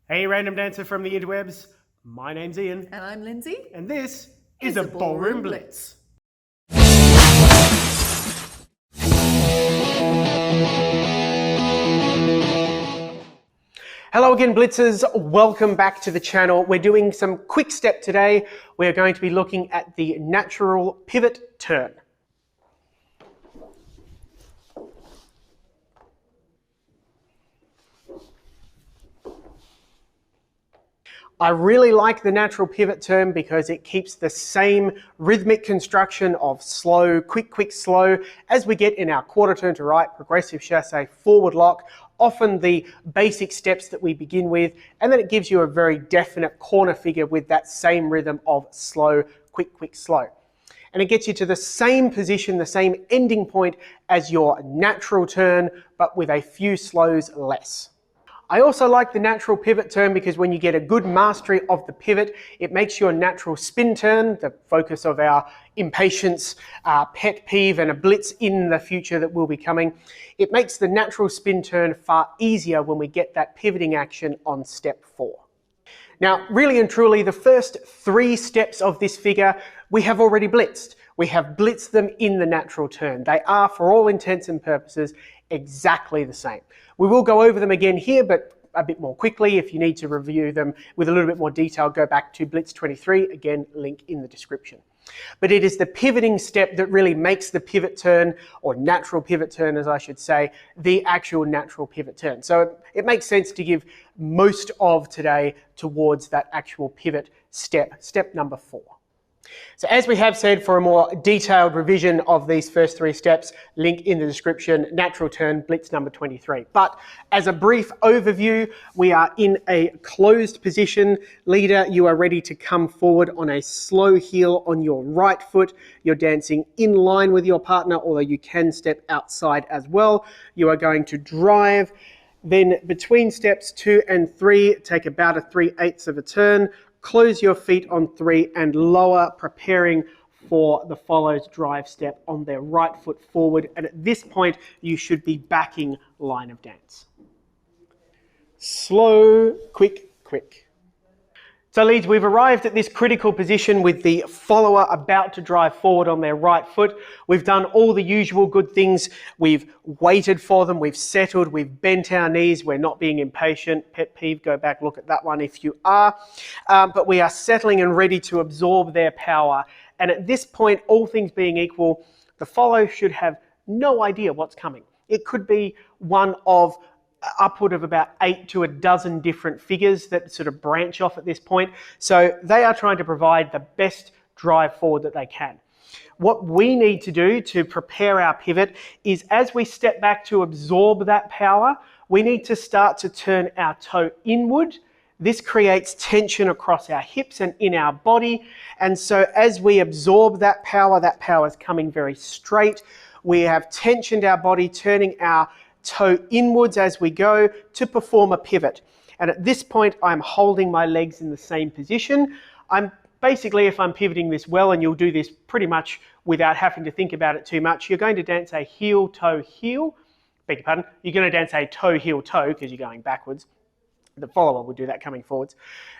Hey random dancer from the interwebs, my name's Ian. And I'm Lindsay. And this is a Ballroom Blitz. Hello again Blitzers, welcome back to the channel. We're doing some quick step today. We're going to be looking at the natural pivot turn. I really like the natural pivot turn because it keeps the same rhythmic construction of slow, quick, slow as we get in our quarter turn to right, progressive chassé, forward lock, often the basic steps that we begin with, and then it gives you a very definite corner figure with that same rhythm of slow, quick, slow. And it gets you to the same position, the same ending point as your natural turn, but with a few slows less. I also like the natural pivot turn because when you get a good mastery of the pivot, it makes your natural spin turn, the focus of our impatience, pet peeve and a blitz in the future that will be coming. It makes the natural spin turn far easier when we get that pivoting action on step 4. Now, really and truly, the first 3 steps of this figure, we have already blitzed. We have blitzed them in the natural turn. They are, for all intents and purposes, exactly the same. We will go over them again here, but a bit more quickly. If you need to review them with a little bit more detail, go back to Blitz 23, again, link in the description. But it is the pivoting step that really makes the pivot turn, or natural pivot turn as I should say, the actual natural pivot turn. So it makes sense to give most of today towards that actual pivot step number 4. So as we have said, for a more detailed revision of these first 3 steps, link in the description, natural turn, Blitz number 23. But as a brief overview, we are in a closed position. Leader, you are ready to come forward on a slow heel on your right foot. You're dancing in line with your partner, although you can step outside as well. You are going to drive. Then between steps 2 and 3, take about a 3/8 of a turn. Close your feet on 3 and lower, preparing for the follows drive step on their right foot forward. And at this point, you should be backing line of dance. Slow, quick. So leads, we've arrived at this critical position with the follower about to drive forward on their right foot. We've done all the usual good things. We've waited for them, we've settled, we've bent our knees, we're not being impatient. Pet peeve, go back, look at that one if you are. But we are settling and ready to absorb their power. And at this point, all things being equal, the follow should have no idea what's coming. It could be one of upward of about 8 to a dozen different figures that sort of branch off at this point. So they are trying to provide the best drive forward that they can. What we need to do to prepare our pivot is, as we step back to absorb that power, we need to start to turn our toe inward. This creates tension across our hips and in our body. And so as we absorb that power is coming very straight. We have tensioned our body, turning our toe inwards as we go to perform a pivot. And at this point, I'm holding my legs in the same position. I'm basically, if I'm pivoting this well, and you'll do this pretty much without having to think about it too much, you're going to dance a heel, toe, heel. Beg your pardon. You're going to dance a toe, heel, toe because you're going backwards. The follower will do that coming forwards.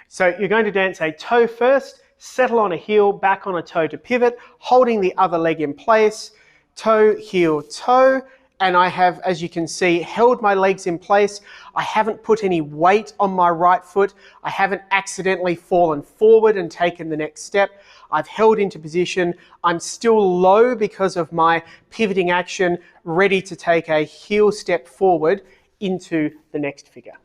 So you're going to dance a toe first, settle on a heel, back on a toe to pivot, holding the other leg in place, toe, heel, toe. And I have, as you can see, held my legs in place. I haven't put any weight on my right foot. I haven't accidentally fallen forward and taken the next step. I've held into position. I'm still low because of my pivoting action, ready to take a heel step forward into the next figure.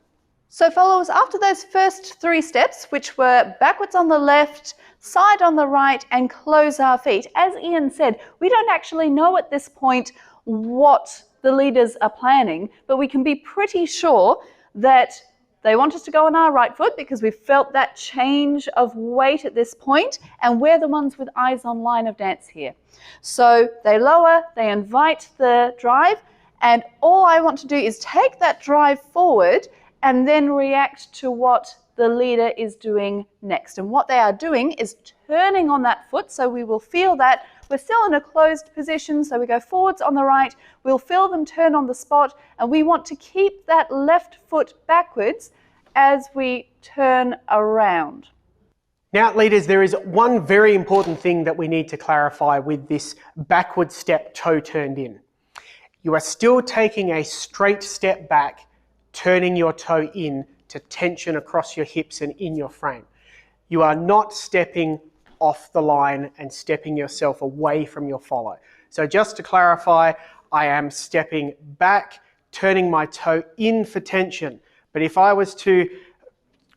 So followers, after those first 3 steps, which were backwards on the left, side on the right, and close our feet, as Ian said, we don't actually know at this point what the leaders are planning, but we can be pretty sure that they want us to go on our right foot because we've felt that change of weight at this point, and we're the ones with eyes on line of dance here. So they lower, they invite the drive, and all I want to do is take that drive forward and then react to what the leader is doing next. And what they are doing is turning on that foot, so we will feel that we're still in a closed position, so we go forwards on the right, we'll feel them turn on the spot, and we want to keep that left foot backwards as we turn around. Now, leaders, there is one very important thing that we need to clarify with this backward step toe turned in. You are still taking a straight step back, turning your toe in to tension across your hips and in your frame. You are not stepping off the line and stepping yourself away from your follow. So just to clarify, I am stepping back, turning my toe in for tension. But if I was to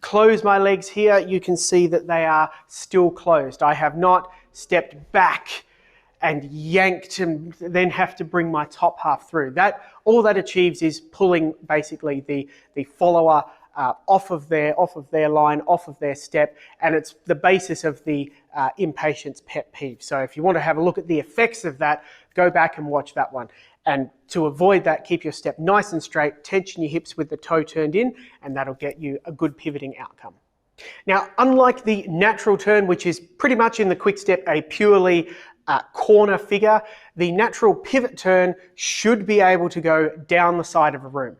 close my legs here, you can see that they are still closed. I have not stepped back and yanked and then have to bring my top half through. All that achieves is pulling basically the follower off of their line, off of their step, and it's the basis of the impatience pet peeve. So if you want to have a look at the effects of that, go back and watch that one. And to avoid that, keep your step nice and straight, tension your hips with the toe turned in, and that'll get you a good pivoting outcome. Now, unlike the natural turn, which is pretty much in the quick step a purely corner figure, the natural pivot turn should be able to go down the side of a room.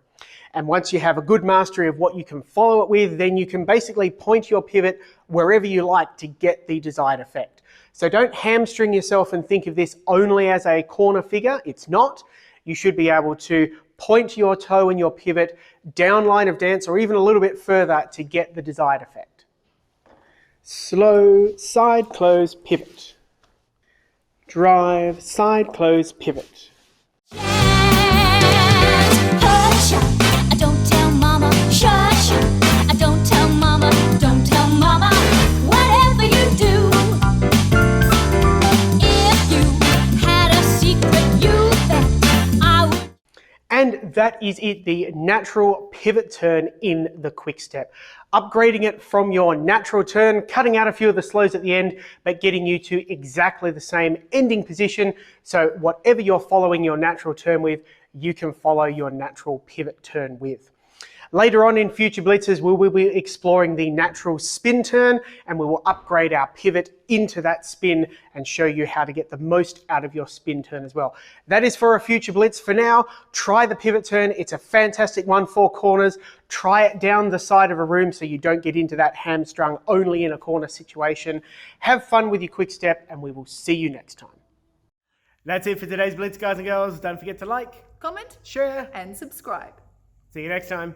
And once you have a good mastery of what you can follow it with, then you can basically point your pivot wherever you like to get the desired effect. So don't hamstring yourself and think of this only as a corner figure. It's not. You should be able to point your toe and your pivot down line of dance or even a little bit further to get the desired effect. Slow, side close, pivot. Drive, side close, pivot. Don't tell mama, shush. Don't tell mama, don't tell mama. Whatever you do, if you had a secret, you bet I would. And that is it, the natural pivot turn in the quick step. Upgrading it from your natural turn, cutting out a few of the slows at the end, but getting you to exactly the same ending position. So whatever you're following your natural turn with, you can follow your natural pivot turn with. Later on in future blitzes, we will be exploring the natural spin turn, and we will upgrade our pivot into that spin and show you how to get the most out of your spin turn as well. That is for a future blitz. For now, try the pivot turn. It's a fantastic one, 4 corners. Try it down the side of a room so you don't get into that hamstrung only in a corner situation. Have fun with your quick step, and we will see you next time. That's it for today's blitz, guys and girls. Don't forget to like, Comment, share, and subscribe. see you next time.